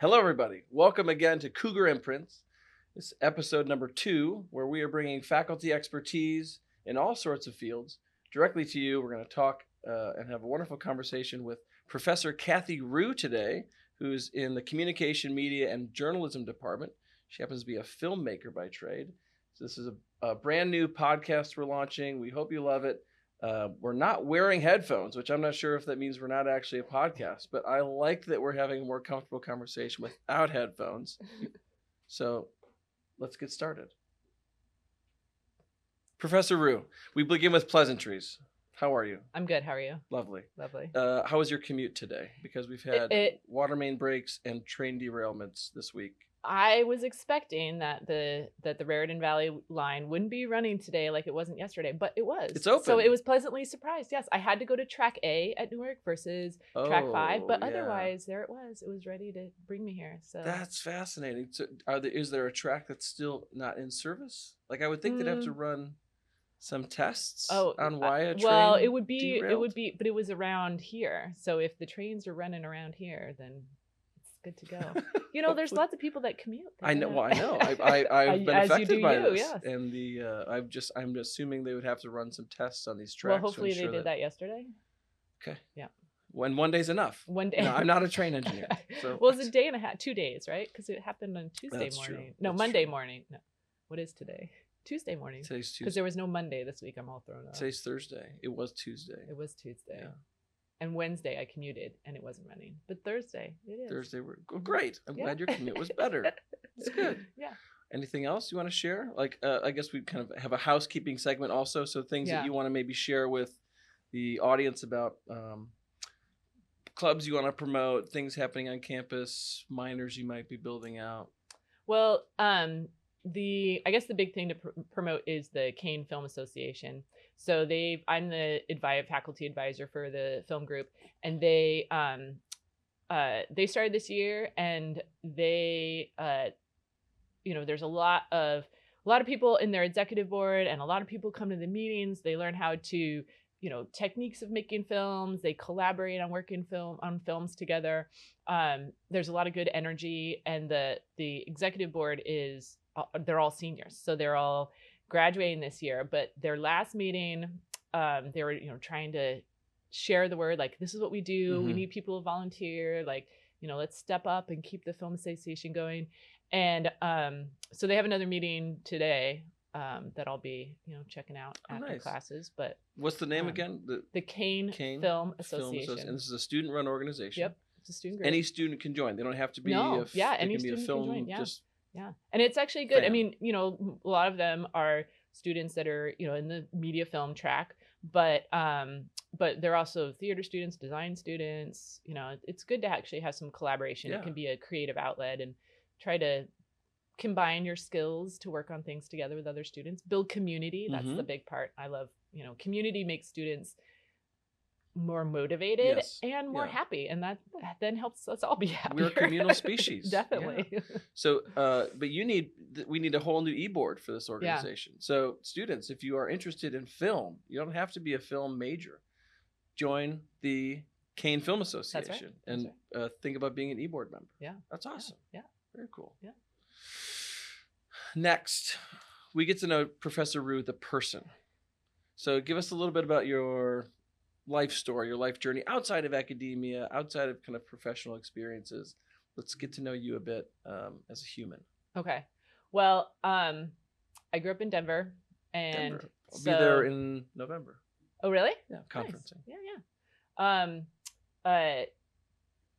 Hello, everybody. Welcome again to Cougar Imprints. This is episode number 2, where we are bringing faculty expertise in all sorts of fields directly to you. We're going to talk and have a wonderful conversation with Professor Kathy Rugh today, who's in the Communication, Media, and Journalism Department. She happens to be a filmmaker by trade. So this is a brand new podcast we're launching. We hope you love it. We're not wearing headphones, which I'm not sure if that means we're not actually a podcast, but I like that we're having a more comfortable conversation without headphones. So let's get started. Professor Rugh, we begin with pleasantries. How are you? I'm good. How are you? Lovely. Lovely. How was your commute today? Because we've had water main breaks and train derailments this week. I was expecting that the Raritan Valley line wouldn't be running today like it wasn't yesterday, but it was. It's open. So it was pleasantly surprised. Yes, I had to go to track A at Newark versus track 5, but otherwise there it was. It was ready to bring me here. So that's fascinating. So is there a track that's still not in service? Like I would think they'd have to run some tests on why a train well, derailed? it would be, but it was around here. So if the trains are running around here, then good to go. You know, there's lots of people that commute. I know. Well, I know. I've been affected by this, yes. And I'm assuming they would have to run some tests on these tracks. Well, hopefully they did that yesterday. Okay. Yeah. When one day's enough. One day. No, I'm not a train engineer. So. Well, it's a day and a half, 2 days, right? Because it happened on Tuesday That's morning. True. No, That's Monday true. morning. No, what is today? Tuesday morning. Today's Tuesday. Because there was no Monday this week. I'm all thrown off. Today's Thursday. It was Tuesday. It was Tuesday. Yeah. And Wednesday I commuted and it wasn't running. But Thursday it is. Thursday great. I'm glad your commute was better. It's good. Yeah. Anything else you want to share? Like I guess we kind of have a housekeeping segment also. So things that you want to maybe share with the audience about clubs you want to promote, things happening on campus, minors you might be building out. Well, I guess the big thing to promote is the Kean Film Association. So I'm the faculty advisor for the film group, and they started this year, and they there's a lot of people in their executive board, and a lot of people come to the meetings. They learn how to techniques of making films. They collaborate on working on films together. There's a lot of good energy, and the executive board they're all seniors, so they're all graduating this year. But their last meeting, they were trying to share the word, like, this is what we do. We need people to volunteer, like, let's step up and keep the film association going. And so they have another meeting today that I'll be checking out after classes. But what's the name again? The Kean Film Association. And this is a student-run organization. Yep, it's a student group. Any student can join. They don't have to be any student can join. Yeah. And it's actually good. Fan. I mean, a lot of them are students that are, in the media film track, but they're also theater students, design students. It's good to actually have some collaboration. Yeah. It can be a creative outlet, and try to combine your skills to work on things together with other students. Build community. That's the big part. I love, community makes students more motivated and more happy, and that then helps us all be happier. We're a communal species. Definitely. Yeah. So but we need a whole new e-board for this organization. So students, if you are interested in film, you don't have to be a film major. Join the Kean Film Association. And think about being an e-board member. Yeah, that's awesome. Yeah. Very cool. Yeah. Next, we get to know Professor Rugh, the person. So give us a little bit about your life story, your life journey outside of academia, outside of kind of professional experiences. Let's get to know you a bit as a human. Okay. Well, I grew up in Denver, and I'll be there in November. Oh, really? Yeah, conferencing. Nice.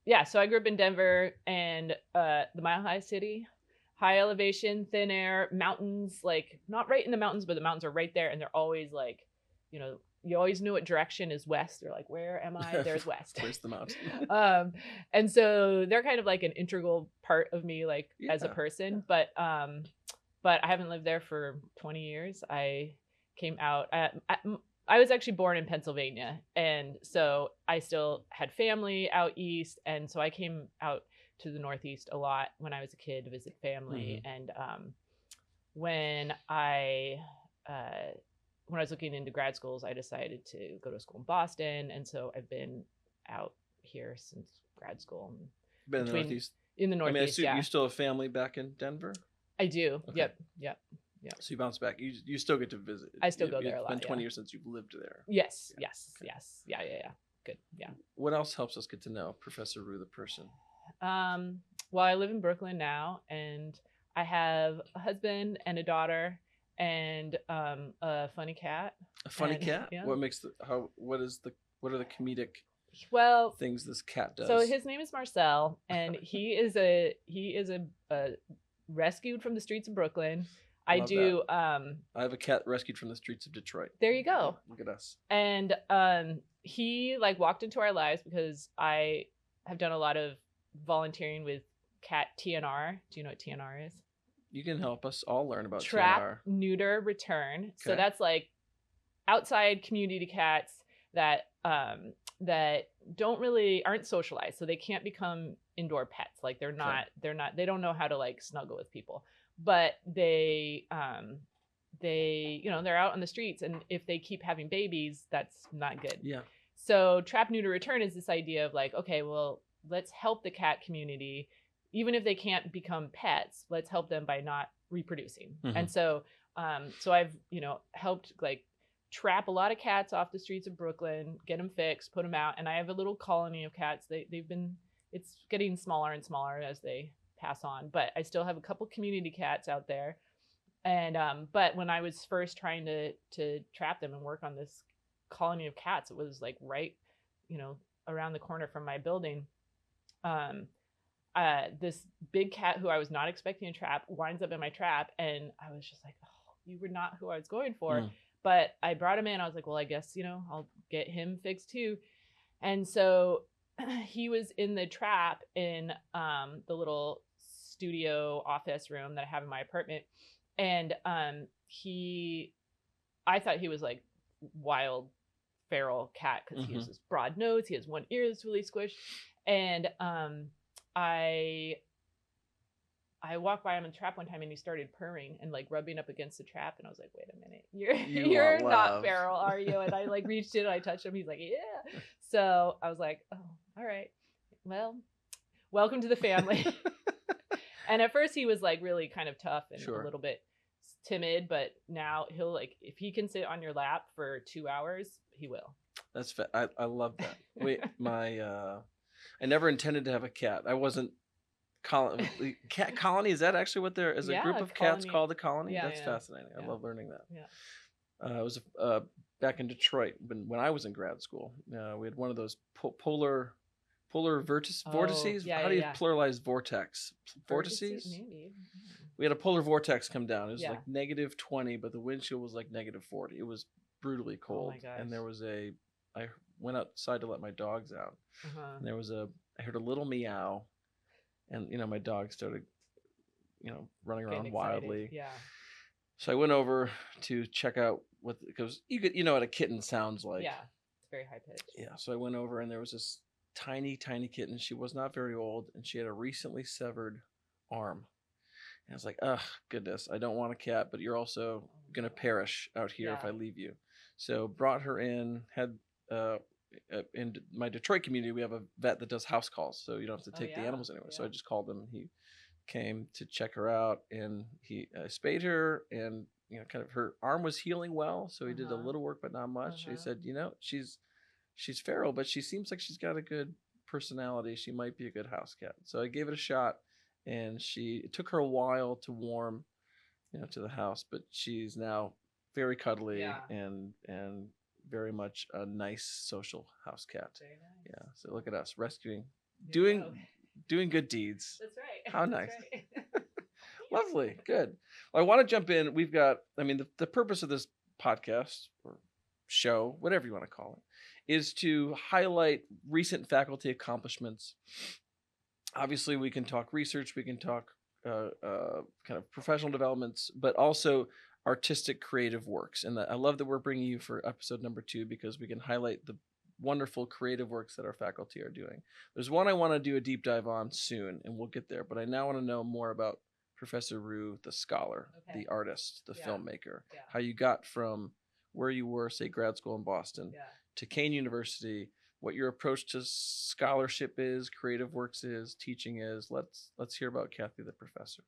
Yeah. So I grew up in Denver, and the Mile High City, high elevation, thin air, mountains, like not right in the mountains, but the mountains are right there, and they're always like, you always know what direction is west. They're like, where am I? There's west. Where's the mountain? And so they're kind of like an integral part of me, like as a person. But I haven't lived there for 20 years. I came out. I was actually born in Pennsylvania, and so I still had family out east, and so I came out to the Northeast a lot when I was a kid to visit family. And when I was looking into grad schools, I decided to go to school in Boston, and so I've been out here since grad school. Been in the Northeast In the I mean, I Northeast, assume yeah. you still have family back in Denver? I do. Okay. Yep. Yep. Yep. So you bounce back. You still get to visit. I still go there a It's been lot. 20 Yeah. years since you've lived there. Yes. Yeah. Yes. Okay. Yes. Yeah. Yeah. Yeah. Good. Yeah. What else helps us get to know Professor Rugh, the person? Well, I live in Brooklyn now, and I have a husband and a daughter, and a funny cat. A funny And, cat? yeah. What are the comedic Well, things this cat does? so his name is Marcel, and he is a rescued from the streets of Brooklyn. I Love do. I have a cat rescued from the streets of Detroit. There you go. Look at us. And he like walked into our lives because I have done a lot of volunteering with cat TNR. Do you know what TNR is? You can help us all learn about Trap, TNR. neuter, return. So Okay. that's like outside community cats that aren't socialized, so they can't become indoor pets. Like they don't know how to like snuggle with people, but they're out on the streets, and if they keep having babies, that's not good. Yeah. So trap, neuter, return is this idea of like, okay, well, let's help the cat community, even if they can't become pets, let's help them by not reproducing. Mm-hmm. And so I've helped like trap a lot of cats off the streets of Brooklyn, get them fixed, put them out, and I have a little colony of cats. It's getting smaller and smaller as they pass on, but I still have a couple community cats out there. And but when I was first trying to trap them and work on this colony of cats, it was like right, around the corner from my building. This big cat who I was not expecting to trap winds up in my trap, and I was just like, oh, you were not who I was going for. Mm. But I brought him in. I was like, well, I guess, I'll get him fixed too. And so he was in the trap in the little studio office room that I have in my apartment. And I thought he was like wild feral cat because he has this broad nose. He has one ear that's really squished. And I walked by him in the trap one time, and he started purring and like rubbing up against the trap, and I was like, wait a minute, you're not feral, are you? And I like reached in and I touched him. He's like, yeah. So I was like, oh, all right, well, welcome to the family. And at first he was like really kind of tough and a little bit timid, but now he'll like, if he can sit on your lap for 2 hours, he will. That's I love that. Wait, I never intended to have a cat. I wasn't. Cat colony, is that actually what there is? A group of cats called a colony? Yeah, That's fascinating. I love learning that. Yeah. It was back in Detroit when I was in grad school. We had one of those polar vortices. How do you pluralize vortex? Vortices? Maybe. We had a polar vortex come down. It was like -20, but the wind chill was like -40. It was brutally cold. Oh my gosh. And I went outside to let my dogs out. And I heard a little meow. And, my dog started, running around wildly. Yeah. So I went over to check out because you know what a kitten sounds like. Yeah. It's very high pitched. Yeah. So I went over, and there was this tiny, tiny kitten. She was not very old, and she had a recently severed arm. And I was like, oh, goodness, I don't want a cat, but you're also going to perish out here if I leave you. So brought her in, in my Detroit community, we have a vet that does house calls, so you don't have to take the animals anywhere. So I just called him. He came to check her out, and he spayed her, and kind of her arm was healing well, so he did a little work, but not much. He said, she's feral, but she seems like she's got a good personality. She might be a good house cat. So I gave it a shot, and it took her a while to warm, to the house, but she's now very cuddly and very much a nice social house cat. Very nice. Yeah. So look at us rescuing, doing good deeds. That's right. How nice. Right. Lovely. Good. Well, I want to jump in. We've got, the purpose of this podcast or show, whatever you want to call it, is to highlight recent faculty accomplishments. Obviously, we can talk research, we can talk kind of professional developments, but also artistic creative works. And I love that we're bringing you for episode number 2 because we can highlight the wonderful creative works that our faculty are doing. There's one I want to do a deep dive on soon, and we'll get there, but I now want to know more about Professor Rugh, the scholar, the artist, the filmmaker, how you got from where you were, say grad school in Boston, to Kean University, what your approach to scholarship is, creative works is, teaching is. Let's hear about Kathy the professor.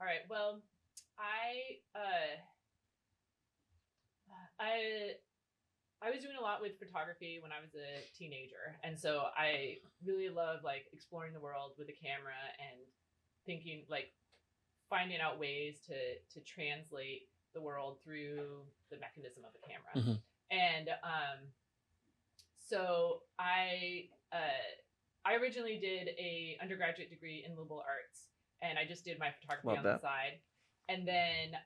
All right. Well, I was doing a lot with photography when I was a teenager, and so I really love like exploring the world with a camera and thinking like finding out ways to translate the world through the mechanism of a camera. Mm-hmm. And so I originally did a undergraduate degree in liberal arts, and I just did my photography on the side. And then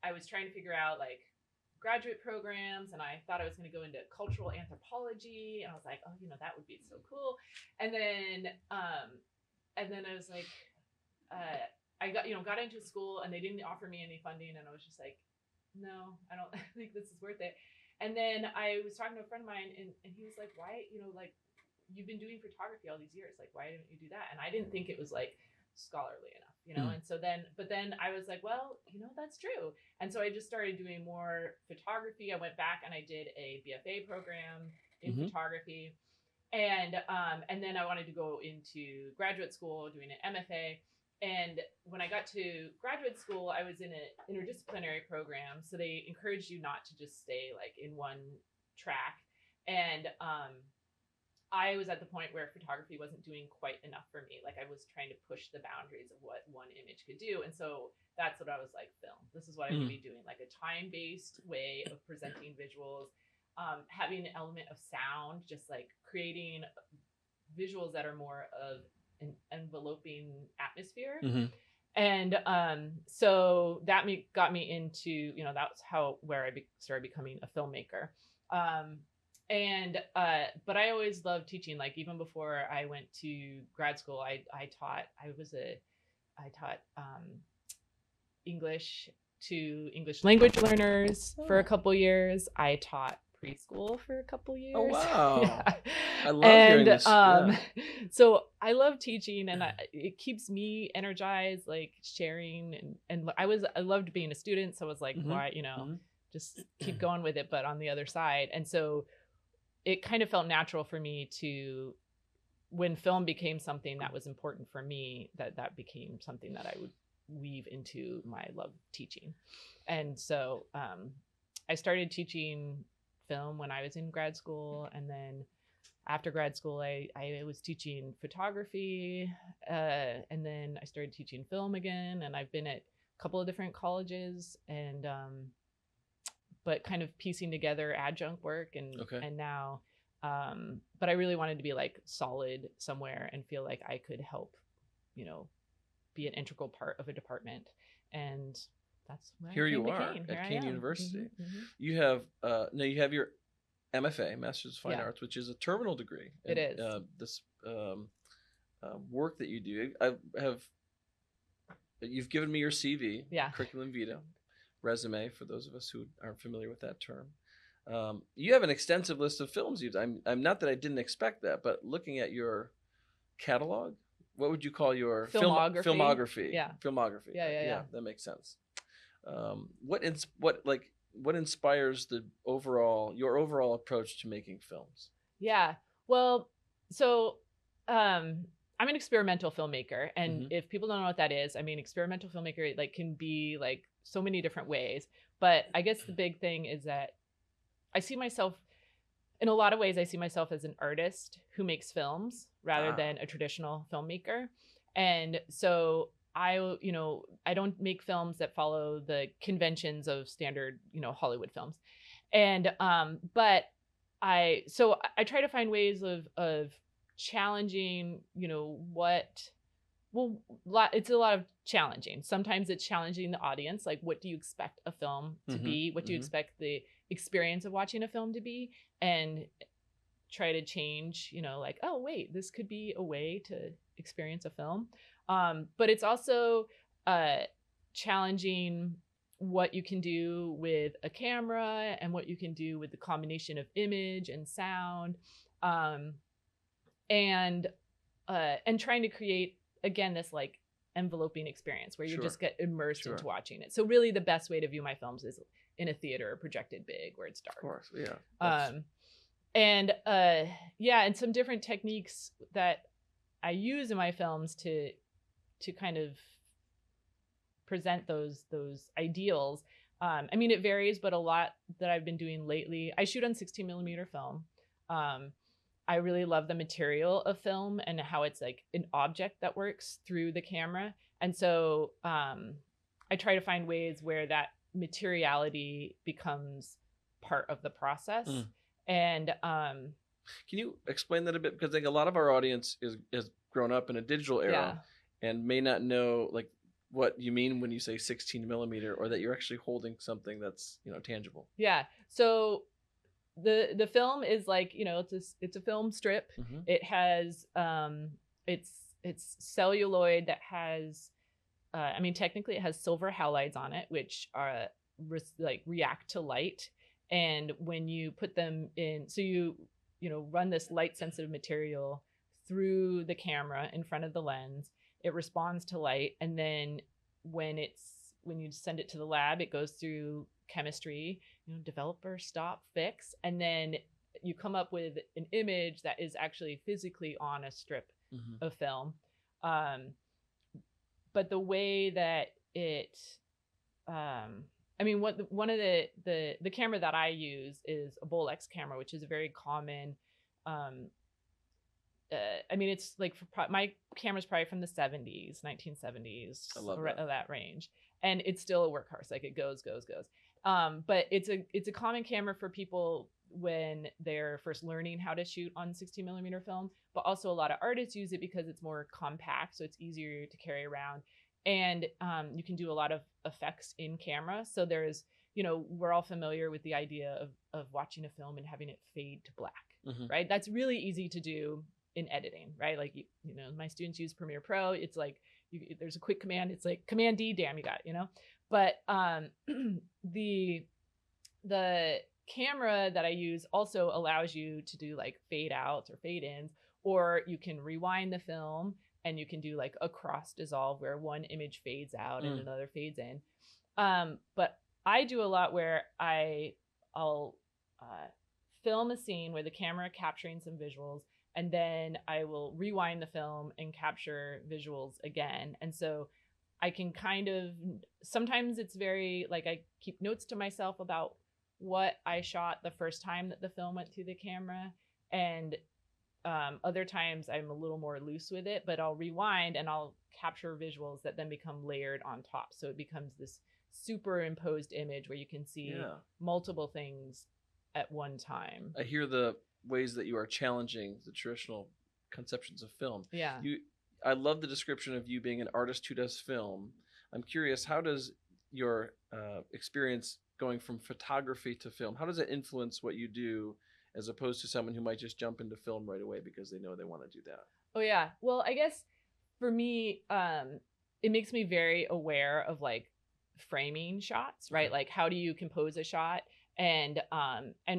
I was trying to figure out like graduate programs, and I thought I was going to go into cultural anthropology, and I was like, oh, that would be so cool. And then I was like, I got into school, and they didn't offer me any funding, and I was just like, no, I don't think this is worth it. And then I was talking to a friend of mine, and he was like, why, like, you've been doing photography all these years, like, why didn't you do that? And I didn't think it was like scholarly enough, And so then I was like, well, that's true. And so I just started doing more photography. I went back and I did a BFA program in photography. And then I wanted to go into graduate school doing an MFA. And when I got to graduate school, I was in an interdisciplinary program. So they encouraged you not to just stay like in one track. And I was at the point where photography wasn't doing quite enough for me. Like I was trying to push the boundaries of what one image could do. And so that's what I was like, film. This is what I'm going to be doing, like a time-based way of presenting visuals, having an element of sound, just like creating visuals that are more of an enveloping atmosphere. And so that got me into, that's where I started becoming a filmmaker. But I always loved teaching. Like even before I went to grad school, I taught English to English language learners for a couple years. I taught preschool for a couple years. Oh wow! Yeah. I love hearing this. So I love teaching, and it keeps me energized, like sharing, and I loved being a student. So I was like, why, just keep going with it, but on the other side. And so it kind of felt natural for me to, when film became something that was important for me, that became something that I would weave into my love of teaching. And so I started teaching film when I was in grad school, and then after grad school I was teaching photography, and then I started teaching film again, and I've been at a couple of different colleges, and but kind of piecing together adjunct work and now but I really wanted to be like solid somewhere and feel like I could help, be an integral part of a department. And that's where here you are at Kean University. You have your MFA, Master's of Fine Arts, which is a terminal degree. It is. This work that you do, you've given me your CV, curriculum vitae, resume for those of us who aren't familiar with that term. You have an extensive list of films you've. I'm not that I didn't expect that, but looking at your catalog, what would you call your filmography? Yeah. Filmography. Yeah. That makes sense. What inspires your overall approach to making films? Yeah. Well, so I'm an experimental filmmaker, and if people don't know what that is, I mean, experimental filmmaker like can be like so many different ways. But I guess the big thing is that I see myself in a lot of ways. I see myself as an artist who makes films rather than a traditional filmmaker. And so I don't make films that follow the conventions of standard, Hollywood films. And but I try to find ways of challenging, it's a lot of challenging. Sometimes it's challenging the audience, like what do you expect a film to be? What do you expect the experience of watching a film to be? And try to change, like, oh wait, this could be a way to experience a film. But it's also challenging what you can do with a camera and what you can do with the combination of image and sound, and trying to create, again, this like enveloping experience where you just get immersed into watching it. So really the best way to view my films is in a theater projected big where it's dark. Of course, yeah. And yeah, and some different techniques that I use in my films to kind of present those ideals. I mean, it varies, but a lot that I've been doing lately, I shoot on 16 millimeter film. Um, I really love the material of film and how it's like an object that works through the camera. And so I try to find ways where that materiality becomes part of the process. Mm. And Can you explain that a bit? Because I think a lot of our audience is grown up in a digital era and may not know like what you mean when you say 16 millimeter, or that you're actually holding something that's, you know, tangible. Yeah. So the film is like, you know, it's a film strip. Mm-hmm. It has it's celluloid that has I mean, technically it has silver halides on it, which are like react to light. And when you put them in, so you know, run this light sensitive material through the camera in front of the lens, it responds to light. And then when you send it to the lab, it goes through chemistry, you know, developer, stop, fix, and then you come up with an image that is actually physically on a strip of film. But the way that it I mean, one of the camera that I use is a Bolex camera, which is a very common. I mean, it's like my camera's probably from the 70s, 1970s, I love that range, and it's still a workhorse. Like it goes. But it's a common camera for people when they're first learning how to shoot on 16 millimeter film. But also a lot of artists use it because it's more compact, so it's easier to carry around. And you can do a lot of effects in camera. So there's, you know, we're all familiar with the idea of watching a film and having it fade to black, right? That's really easy to do in editing, right? Like, you know, my students use Premiere Pro. It's like, there's a quick command. It's like Command D, damn, you got it, you know? But the camera that I use also allows you to do like fade outs or fade ins, or you can rewind the film and you can do like a cross dissolve where one image fades out and another fades in. But I do a lot where I'll film a scene where the camera capturing some visuals, and then I will rewind the film and capture visuals again. And so I can kind of, sometimes it's very like, I keep notes to myself about what I shot the first time that the film went through the camera. And other times I'm a little more loose with it, but I'll rewind and I'll capture visuals that then become layered on top. So it becomes this superimposed image where you can see multiple things at one time. I hear the ways that you are challenging the traditional conceptions of film. Yeah. I love the description of you being an artist who does film. I'm curious, how does your experience going from photography to film, how does it influence what you do, as opposed to someone who might just jump into film right away because they know they want to do that? Oh yeah. Well, I guess for me, it makes me very aware of like framing shots, right? Okay. Like how do you compose a shot, and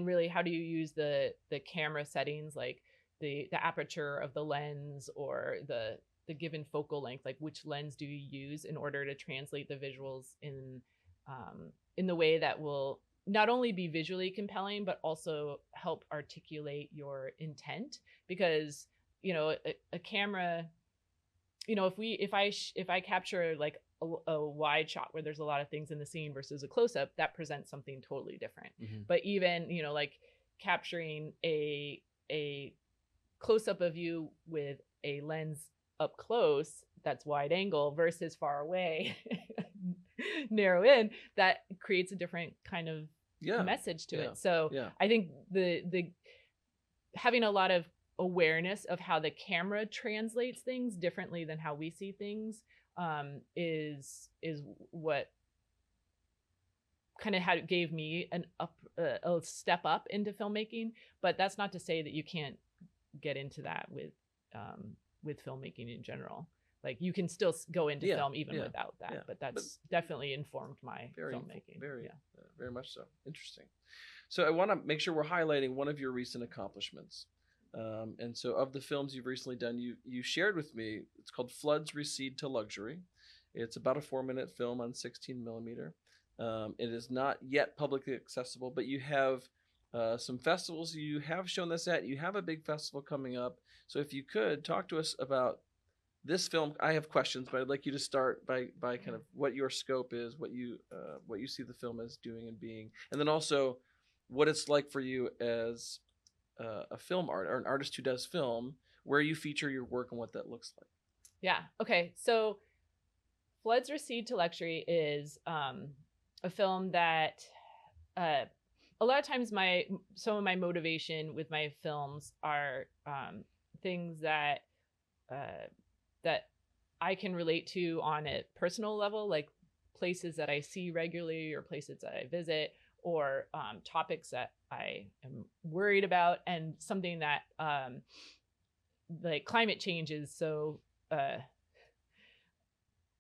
really how do you use the camera settings, like the aperture of the lens, or the given focal length, like which lens do you use in order to translate the visuals in the way that will not only be visually compelling, but also help articulate your intent. Because, you know, a camera, you know, if I capture like a wide shot where there's a lot of things in the scene versus a close-up, that presents something totally different. But even, you know, like capturing a close-up of you with a lens up close that's wide angle versus far away, narrow in, that creates a different kind of message to it. So I think the having a lot of awareness of how the camera translates things differently than how we see things is what kind of gave me a step up into filmmaking. But that's not to say that you can't get into that with filmmaking in general. Like you can still go into film even without that, but that's definitely informed my filmmaking. Very much so. Interesting. So I want to make sure we're highlighting one of your recent accomplishments. And so of the films you've recently done, you shared with me, it's called Floods Recede to Luxury. It's about a 4-minute film on 16 millimeter. It is not yet publicly accessible, but you have some festivals you have shown this at. You have a big festival coming up. So if you could talk to us about this film. I have questions, but I'd like you to start by kind of what your scope is, what you see the film as doing and being, and then also what it's like for you as a film art or an artist who does film, where you feature your work and what that looks like. Yeah. Okay. So Floods Recede to Luxury is a film that a lot of times some of my motivation with my films are things that that I can relate to on a personal level, like places that I see regularly or places that I visit, or topics that I am worried about, and something that like climate change is so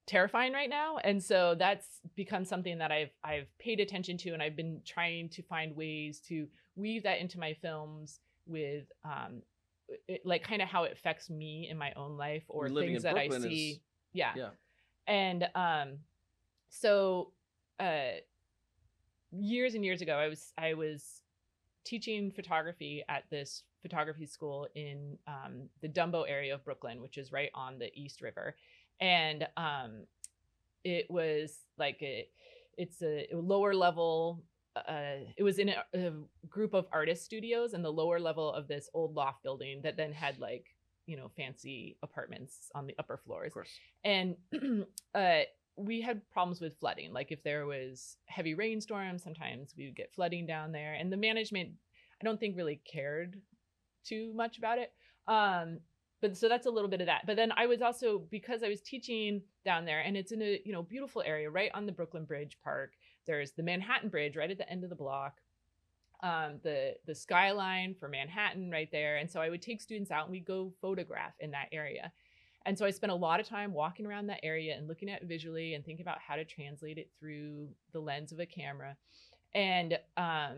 terrifying right now. And so that's become something that I've paid attention to, and I've been trying to find ways to weave that into my films with like kind of how it affects me in my own life or things that Brooklyn I see. Yeah. And so years and years ago, I was teaching photography at this photography school in the Dumbo area of Brooklyn, which is right on the East River. And it was like it's a lower level. It was in a group of artist studios in the lower level of this old loft building that then had like, fancy apartments on the upper floors. Of course. And we had problems with flooding. Like if there was heavy rainstorms, sometimes we would get flooding down there. And the management, I don't think really cared too much about it. But so that's a little bit of that. But then I was also, because I was teaching down there, and it's in a beautiful area right on the Brooklyn Bridge Park. There's the Manhattan Bridge right at the end of the block, the skyline for Manhattan right there. And so I would take students out and we'd go photograph in that area. And so I spent a lot of time walking around that area and looking at it visually and thinking about how to translate it through the lens of a camera. And I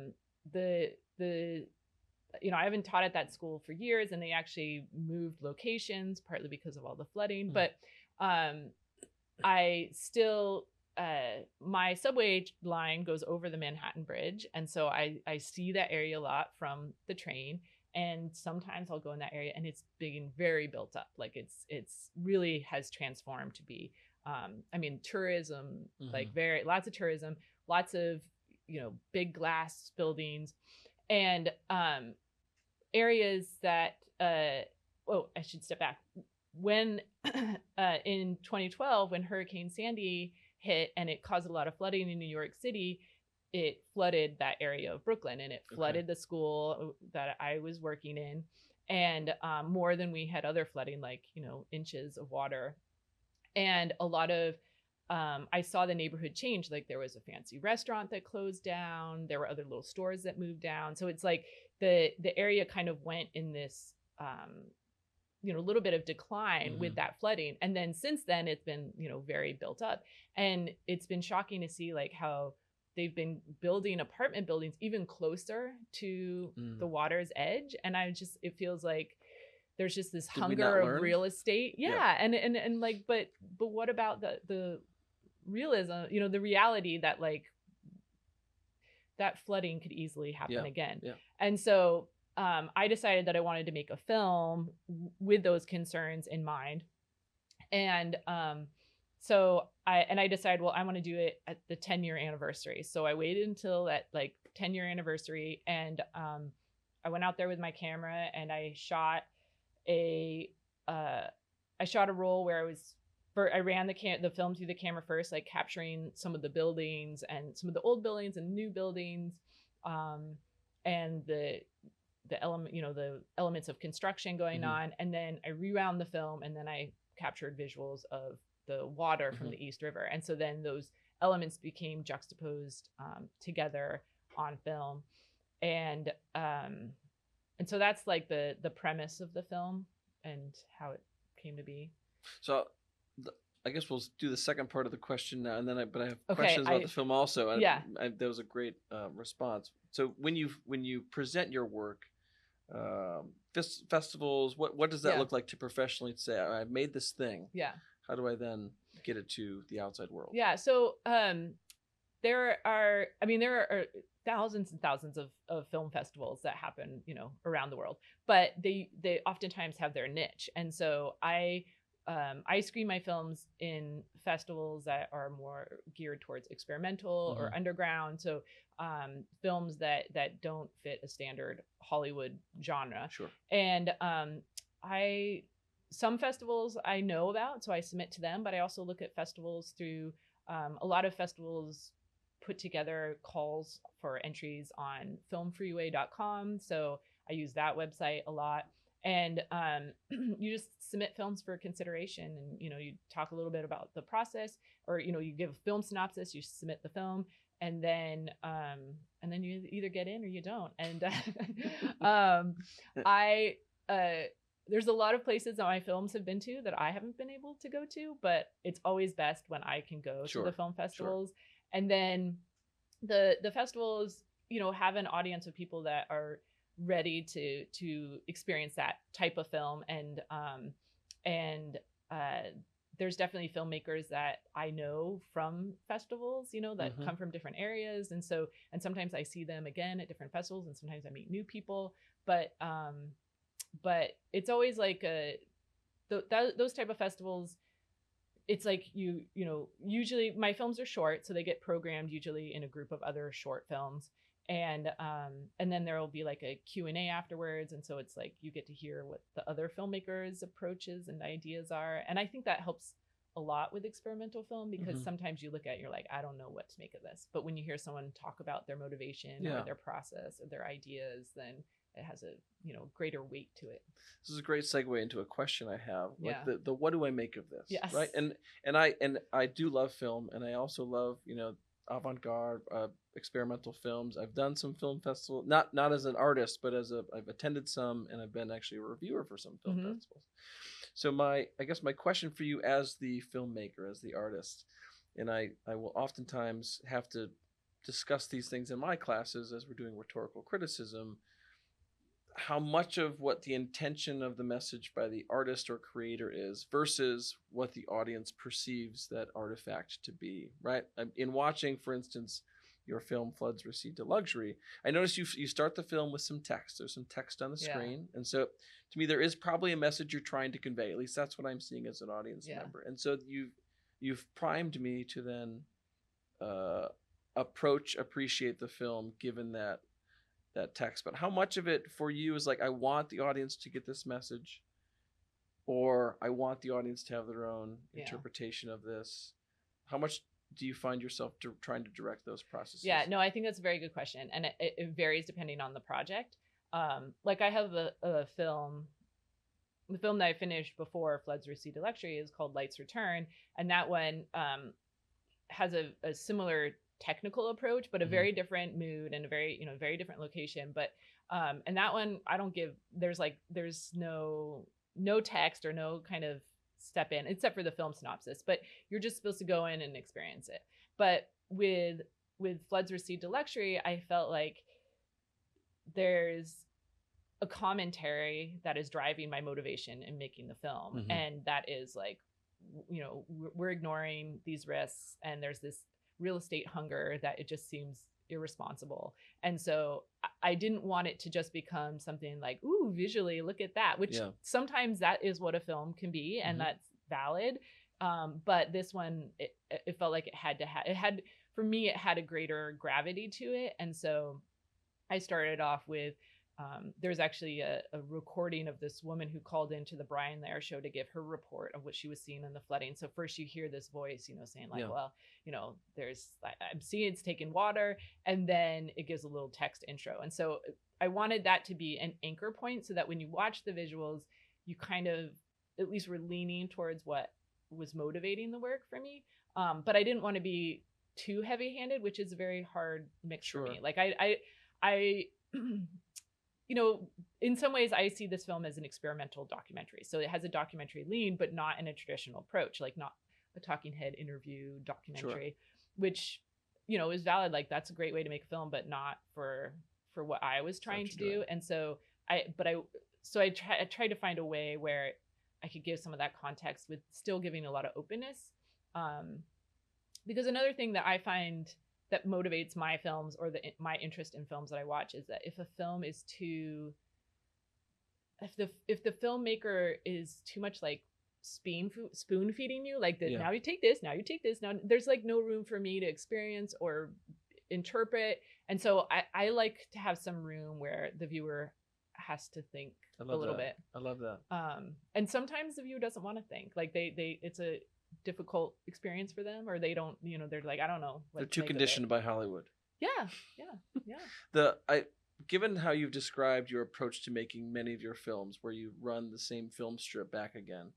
haven't taught at that school for years, and they actually moved locations partly because of all the flooding. But I still, my subway line goes over the Manhattan Bridge. And so I see that area a lot from the train. And sometimes I'll go in that area and it's being very built up. Like it's really has transformed to be, tourism, like lots of tourism, lots of, big glass buildings, and areas that, I should step back. When in 2012, when Hurricane Sandy hit and it caused a lot of flooding in New York City, it flooded that area of Brooklyn, and it flooded the school that I was working in, and more than we had other flooding, like, inches of water. And a lot of, I saw the neighborhood change. Like there was a fancy restaurant that closed down. There were other little stores that moved down. So it's like the area kind of went in this, little bit of decline with that flooding. And then since then it's been, very built up, and it's been shocking to see like how they've been building apartment buildings even closer to the water's edge. And it feels like there's just this hunger of real estate. Yeah. And like, but what about the realism, the reality that like that flooding could easily happen again. Yeah. And so I decided that I wanted to make a film with those concerns in mind. And so I decided, well, I want to do it at the 10-year anniversary. So I waited until that like 10-year anniversary, and I went out there with my camera and I shot a roll where I ran the film through the camera first, like capturing some of the buildings and some of the old buildings and new buildings, and the elements of construction going on. And then I rewound the film, and then I captured visuals of the water from the East River. And so then those elements became juxtaposed together on film. And so that's like the premise of the film and how it came to be. So I guess we'll do the second part of the question now, and then I have questions about the film also. That was a great response. So when you present your work, festivals, what does that look like to professionally say, I've made this thing? Yeah. How do I then get it to the outside world? Yeah. So there are thousands and thousands of film festivals that happen, around the world, but they oftentimes have their niche. And so I screen my films in festivals that are more geared towards experimental or underground. So films that don't fit a standard Hollywood genre. Sure. And some festivals I know about, so I submit to them, but I also look at festivals through a lot of festivals put together calls for entries on filmfreeway.com. So I use that website a lot. And you just submit films for consideration, and you talk a little bit about the process, or you give a film synopsis, you submit the film, and then you either get in or you don't. And there's a lot of places that my films have been to that I haven't been able to go to, but it's always best when I can go to the film festivals. Sure. And then the festivals, have an audience of people that are ready to experience that type of film. And there's definitely filmmakers that I know from festivals, that come from different areas. And sometimes I see them again at different festivals, and sometimes I meet new people, but it's always like those type of festivals. It's like, usually my films are short, so they get programmed usually in a group of other short films. And then there will be like a Q&A afterwards. And so it's like, you get to hear what the other filmmakers' approaches and ideas are. And I think that helps a lot with experimental film, because sometimes you look at it, you're like, I don't know what to make of this. But when you hear someone talk about their motivation or their process or their ideas, then it has a, greater weight to it. This is a great segue into a question I have. Like the what do I make of this? Yes. Right. And I do love film, and I also love, avant-garde experimental films. I've done some film festival, not as an artist, but I've attended some, and I've been actually a reviewer for some film festivals. So I guess my question for you as the filmmaker, as the artist, and I will oftentimes have to discuss these things in my classes as we're doing rhetorical criticism, how much of what the intention of the message by the artist or creator is versus what the audience perceives that artifact to be, right? In watching, for instance, your film Floods Recede to Luxury, I noticed you start the film with some text. There's some text on the screen. And so to me, there is probably a message you're trying to convey. At least that's what I'm seeing as an audience member. And so you've primed me to then appreciate the film given that text. But how much of it for you is like, I want the audience to get this message, or I want the audience to have their own interpretation of this? How much do you find yourself trying to direct those processes? Yeah, no, I think that's a very good question. And it varies depending on the project. Like I have a film, the film that I finished before Floods Recede to Luxury is called Lights Return. And that one has a similar technical approach, but a very different mood and a very, very different location. But and that one I don't give, there's no text or no kind of step in except for the film synopsis, but you're just supposed to go in and experience it. But with Floods Recede to Luxury, I felt like there's a commentary that is driving my motivation in making the film. And that is like, we're ignoring these risks, and there's this real estate hunger that it just seems irresponsible. And so I didn't want it to just become something like, ooh, visually look at that, which sometimes that is what a film can be, and that's valid. But this one, it felt like it had for me, it had a greater gravity to it. And so I started off with there's actually a recording of this woman who called into the Brian Lair show to give her report of what she was seeing in the flooding. So first you hear this voice, saying like, well, I'm seeing it's taking water. And then it gives a little text intro. And so I wanted that to be an anchor point so that when you watch the visuals, you kind of at least were leaning towards what was motivating the work for me. But I didn't want to be too heavy handed, which is a very hard mix for me. Like I in some ways I see this film as an experimental documentary. So it has a documentary lean, but not in a traditional approach, like not a talking head interview documentary, which, is valid. Like that's a great way to make a film, but not for what I was trying to do. And so I tried to find a way where I could give some of that context with still giving a lot of openness. Because another thing that I find that motivates my films or my interest in films that I watch is that if a film is too, if the filmmaker is too much like spoon feeding you, like Yeah. now you take this, now you take this, now there's like no room for me to experience or interpret. And so I like to have some room where the viewer has to think a little bit. I love that. And sometimes the viewer doesn't want to think, like they it's a difficult experience for them, or they don't, they're like, I don't know what They're to too make of it. conditioned by Hollywood. Yeah. Given how you've described your approach to making many of your films, where you run the same film strip back again,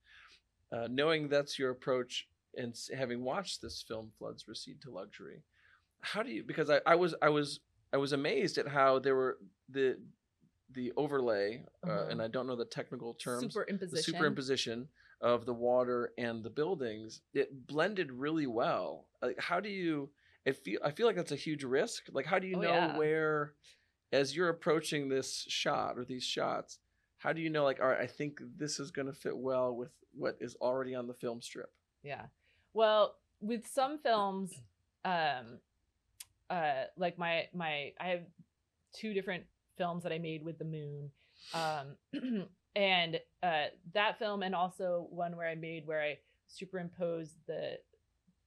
knowing that's your approach and having watched this film, Floods Recede to Luxury, how do you? Because I was amazed at how there were the overlay, and I don't know the technical terms. Superimposition. The superimposition of the water and the buildings. It blended really well. Like, how do you? I feel like that's a huge risk. Like, how do you know where, as you're approaching this shot or these shots, how do you know, like, all right, I think this is going to fit well with what is already on the film strip? Yeah. Well, with some films, like I have 2 different films that I made with the moon, and that film, and also one where I superimposed the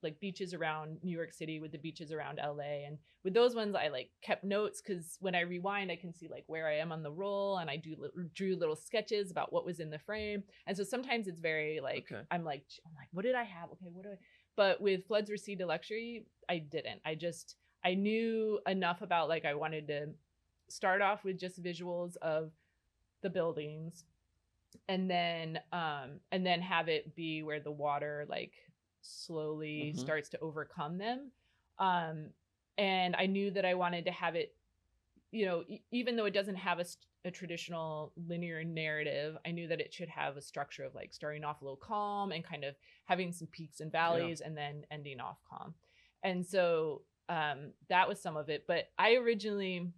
like beaches around New York City with the beaches around LA. And with those ones, I like kept notes, because when I rewind, I can see like where I am on the roll, and I drew little sketches about what was in the frame. And so sometimes it's very like, I'm like, what did I have? Okay, what do I? But with Floods Recede to Luxury, I didn't. I knew enough about, like, I wanted to start off with just visuals of the buildings, and then have it be where the water like slowly starts to overcome them. And I knew that I wanted to have it, even though it doesn't have a traditional linear narrative, I knew that it should have a structure of like starting off a little calm and kind of having some peaks and valleys, and then ending off calm. And so that was some of it. But I originally,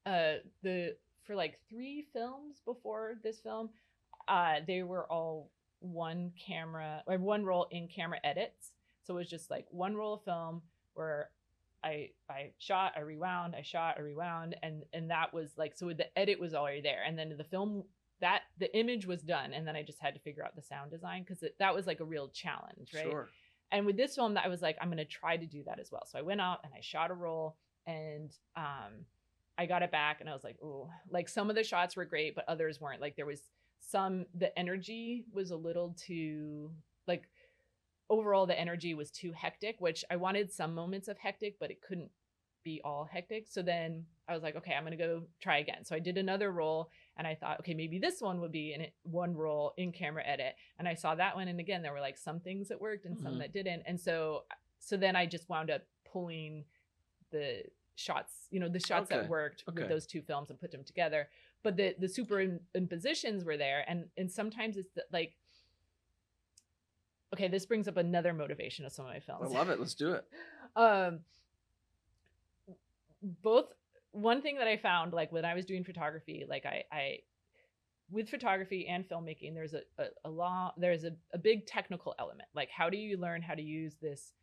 for like 3 films before this film, they were all one roll in camera edits. So it was just like one roll of film where I shot, I rewound, I shot, I rewound, and that was like, so the edit was already there, and then the film, that the image was done, and then I just had to figure out the sound design, because that was like a real challenge, right? Sure. And with this film, that I was like, I'm going to try to do that as well. So I went out and I shot a roll, and I got it back, and I was like, oh, like some of the shots were great, but others weren't. Like there was the energy was a little too, like, overall the energy was too hectic, which I wanted some moments of hectic, but it couldn't be all hectic. So then I was like, okay, I'm going to go try again. So I did another roll, and I thought, okay, maybe this one would be in one roll in camera edit. And I saw that one. And again, there were like some things that worked and some that didn't. And so then I just wound up pulling the shots, the shots that worked with those 2 films, and put them together. But the superimpositions were there. And sometimes it's like, okay, this brings up another motivation of some of my films. I love it. Let's do it. One thing that I found, like when I was doing photography, like I with photography and filmmaking, there's a big technical element. Like, how do you learn how to use this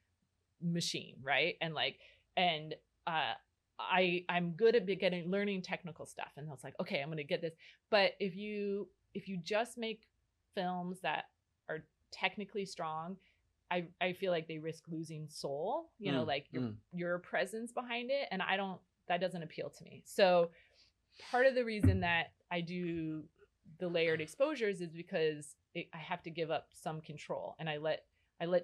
machine, right? And like, I'm good at learning technical stuff, and I was like, okay, I'm gonna get this. But if you just make films that are technically strong, I feel like they risk losing soul, like your presence behind it, and that doesn't appeal to me. So part of the reason that I do the layered exposures is because I have to give up some control, and I let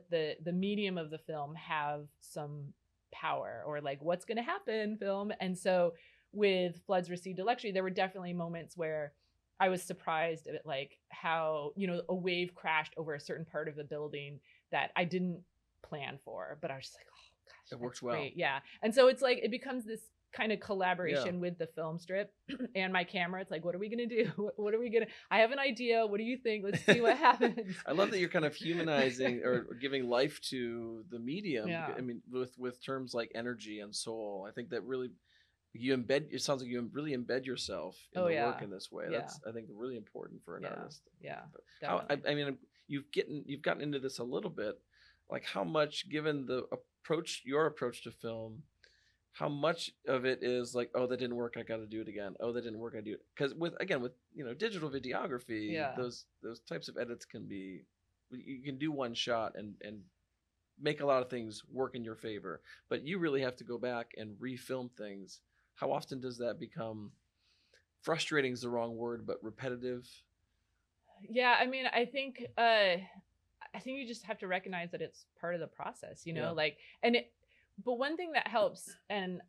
the medium of the film have some power, or like, what's going to happen, film. And so with Floods Recede to Luxury, there were definitely moments where I was surprised at like how, a wave crashed over a certain part of the building that I didn't plan for, but I was just like, oh gosh, it works well. Great. Yeah. And so it's like, it becomes this kind of collaboration with the film strip and my camera. It's like, what are we going to do? What are we going to, I have an idea. What do you think? Let's see what happens. I love that you're kind of humanizing or giving life to the medium. Yeah. I mean, with terms like energy and soul, I think that really it sounds like you really embed yourself in the work in this way. That's, I think, really important for an artist. Yeah. But I mean, you've gotten into this a little bit. like how much, given your approach to film, how much of it is like, oh, that didn't work, I got to do it again. Oh, that didn't work, I do it. Because with digital videography, Yeah. those types of edits can be, you can do one shot and make a lot of things work in your favor, but you really have to go back and refilm things. How often does that become, frustrating is the wrong word, but repetitive? Yeah, I mean, I think you just have to recognize that it's part of the process, Yeah. like, but one thing that helps and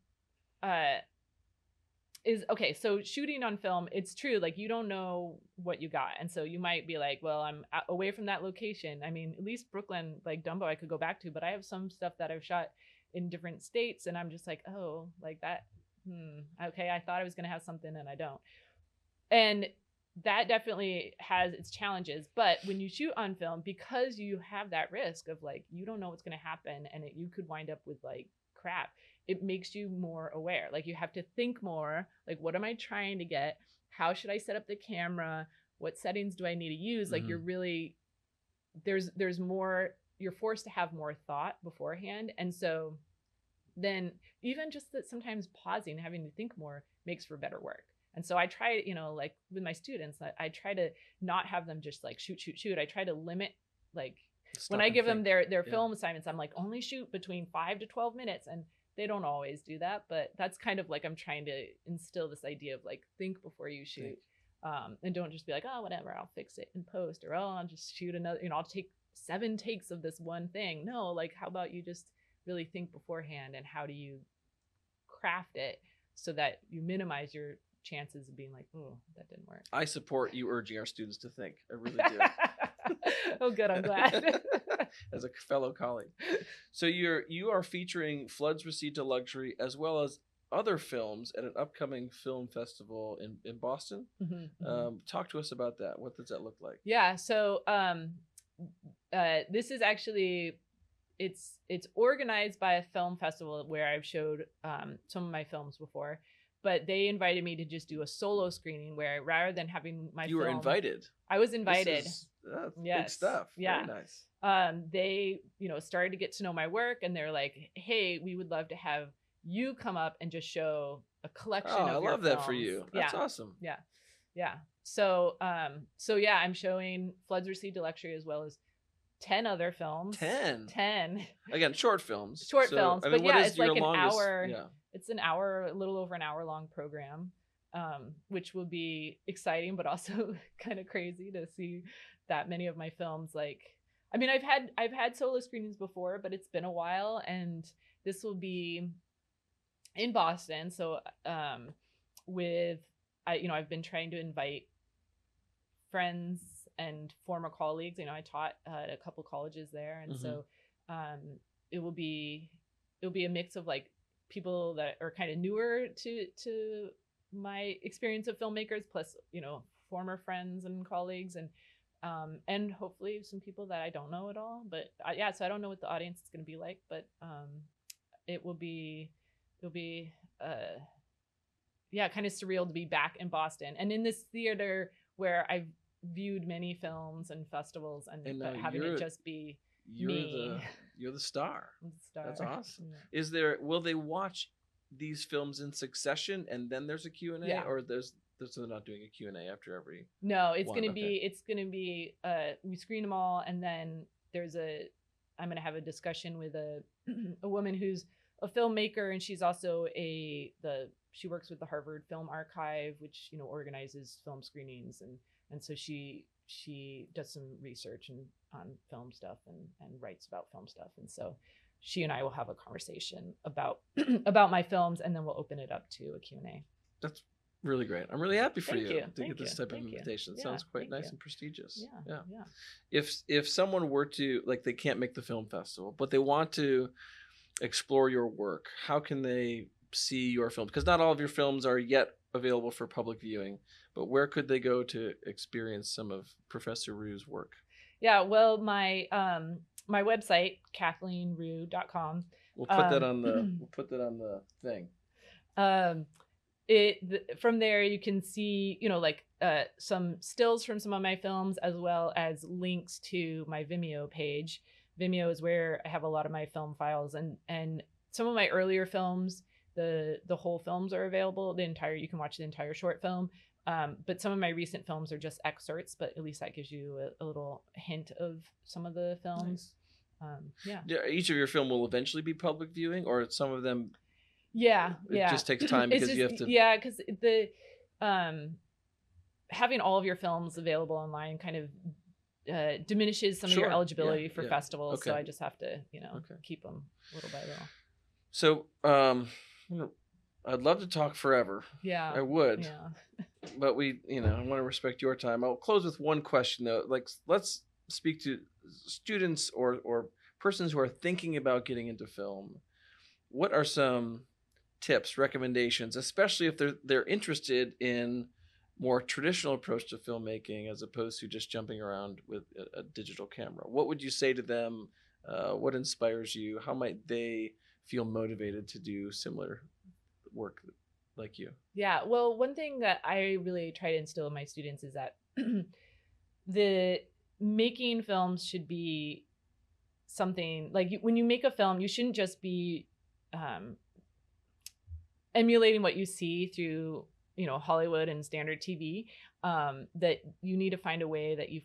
is, okay, so shooting on film, it's true, like you don't know what you got, and so you might be like, well, I'm away from that location. I mean, at least Brooklyn, like Dumbo, I could go back to, but I have some stuff that I've shot in different states, and I'm just like, oh, like that, okay, I thought I was gonna have something and I don't. And that definitely has its challenges, but when you shoot on film, because you have that risk of like, you don't know what's going to happen, and you could wind up with like crap, it makes you more aware. Like you have to think more, like, what am I trying to get? How should I set up the camera? What settings do I need to use? Like you're really, there's more, you're forced to have more thought beforehand. And so then even just that, sometimes pausing, having to think more, makes for better work. And so I try, like with my students, I try to not have them just like shoot. I try to limit, like, when I give them their film assignments, I'm like, only shoot between 5 to 12 minutes. And they don't always do that, but that's kind of like, I'm trying to instill this idea of like, think before you shoot. And don't just be like, oh, whatever, I'll fix it in post, or, oh, I'll just shoot another, I'll take 7 takes of this one thing. No, like, how about you just really think beforehand, and how do you craft it so that you minimize your chances of being like, oh, that didn't work. I support you urging our students to think. I really do. Oh, good. I'm glad. As a fellow colleague. So you are featuring Floods Recede to Luxury as well as other films at an upcoming film festival in Boston. Talk to us about that. What does that look like? Yeah. So this is actually, it's organized by a film festival where I've showed some of my films before. But they invited me to just do a solo screening where, rather than having my You were invited. I was invited. That's big stuff. Yeah. Very nice. They, started to get to know my work, and they're like, hey, we would love to have you come up and just show a collection of your I love films. that for you. That's awesome. Yeah. Yeah. So yeah, I'm showing Floods Recede to Luxury as well as 10 other films. 10. Again, short films. Films. I mean, but yeah, it's like an hour. Yeah. It's an hour, a little over an hour long program, which will be exciting, but also kind of crazy to see that many of my films. Like, I mean, I've had solo screenings before, but it's been a while, and this will be in Boston. So, I've been trying to invite friends and former colleagues. I taught at a couple colleges there, and so it will be a mix of like people that are kind of newer to my experience of filmmakers, plus former friends and colleagues, and hopefully some people that I don't know at all. But so I don't know what the audience is going to be like, but it'll be kind of surreal to be back in Boston and in this theater where I've viewed many films and festivals, and having it just be me. You're the star. I'm the star. That's awesome. Yeah. Will they watch these films in succession and then there's a Q&A? Yeah. Or they're not doing a Q&A after every? No, it's going to be we screen them all, and then I'm going to have a discussion with a woman who's a filmmaker, and she's also she works with the Harvard Film Archive, which organizes film screenings, and so she does some research on film stuff and writes about film stuff, and so she and I will have a conversation about my films, and then we'll open it up to a Q&A. That's really great. I'm really happy for you to get this type of invitation. It sounds quite nice and prestigious. Yeah. If someone were to, like, they can't make the film festival, but they want to explore your work, how can they see your film? Because not all of your films are yet available for public viewing, but where could they go to experience some of Professor Rug's work? Yeah, well, my website, KathleenRugh.com. We'll put that on the thing. From there you can see, some stills from some of my films, as well as links to my Vimeo page. Vimeo is where I have a lot of my film files, and some of my earlier films, the whole films are available. You can watch the entire short film. But some of my recent films are just excerpts, but at least that gives you a little hint of some of the films. Nice. Each of your film will eventually be public viewing, or some of them. It just takes time because you have to. Yeah, because the having all of your films available online kind of diminishes some of your eligibility for festivals. Okay. So I just have to, keep them little by little. So I'd love to talk forever. Yeah, I would. Yeah. But I want to respect your time. I'll close with one question though. Like, let's speak to students or persons who are thinking about getting into film. What are some tips, recommendations, especially if they're interested in more traditional approach to filmmaking as opposed to just jumping around with a digital camera? What would you say to them? What inspires you? How might they feel motivated to do similar work like you? Yeah, well, one thing that I really try to instill in my students is that the making films should be something like when you make a film, you shouldn't just be emulating what you see through Hollywood and standard TV. That you need to find a way that you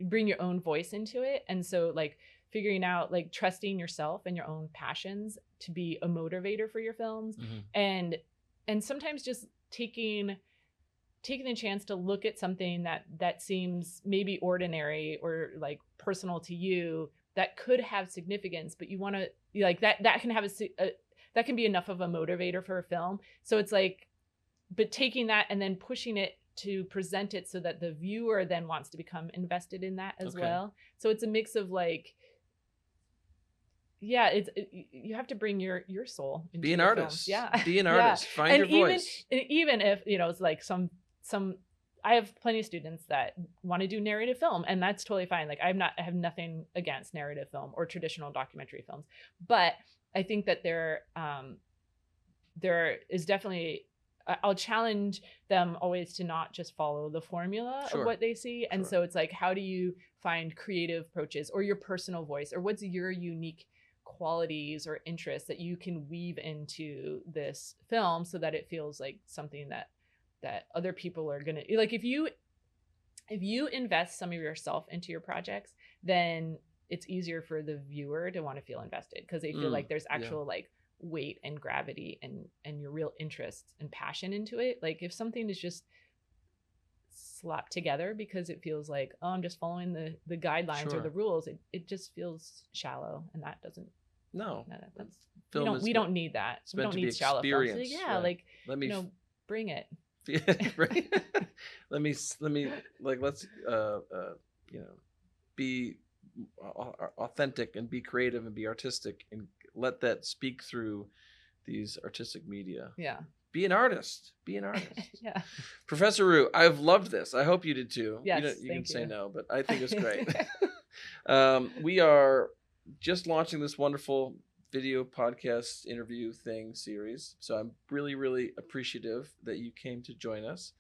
bring your own voice into it. And so like figuring out, like trusting yourself and your own passions to be a motivator for your films. Mm-hmm. And sometimes just taking the chance to look at something that seems maybe ordinary or like personal to you that could have significance, but you want to like that can have that can be enough of a motivator for a film. So it's like, but taking that and then pushing it to present it so that the viewer then wants to become invested in that as well. So it's a mix of like, you have to bring your soul into be an artist. Film. Yeah. Be an artist. Find your voice. Even if, it's like some I have plenty of students that want to do narrative film, and that's totally fine. Like I have nothing against narrative film or traditional documentary films, but I think that there is definitely, I'll challenge them always to not just follow the formula of what they see. And so it's like, how do you find creative approaches or your personal voice, or what's your unique qualities or interests that you can weave into this film so that it feels like something that other people are gonna like. If you invest some of yourself into your projects, then it's easier for the viewer to want to feel invested because they feel like there's actual like weight and gravity and your real interest and passion into it. Like if something is just slapped together because it feels like, oh, I'm just following the guidelines or the rules, it just feels shallow, and that doesn't. That's we don't need that. We don't need shallow films. So, like let me bring it. Right. let me like let's be authentic and be creative and be artistic and let that speak through these artistic media. Yeah. Be an artist. Yeah. Professor Rugh, I've loved this. I hope you did too. Yes, you can say no, but I think it's great. We are just launching this wonderful video podcast interview series. So I'm really, really appreciative that you came to join us.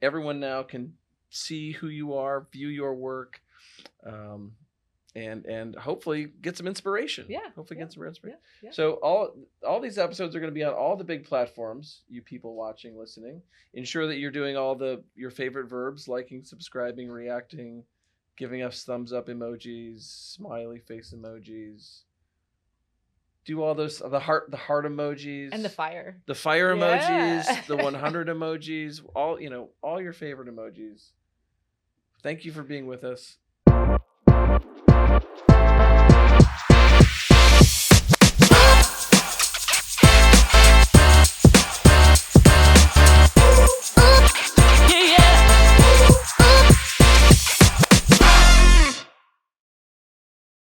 Everyone now can see who you are, view your work, and hopefully get some inspiration. Yeah. Get some inspiration. Yeah. So all these episodes are going to be on all the big platforms, you people watching, listening. Ensure that you're doing all your favorite verbs, liking, subscribing, reacting, giving us thumbs up emojis, smiley face emojis. Do all those, the heart emojis. And the fire emojis, the 100 emojis, all your favorite emojis. Thank you for being with us.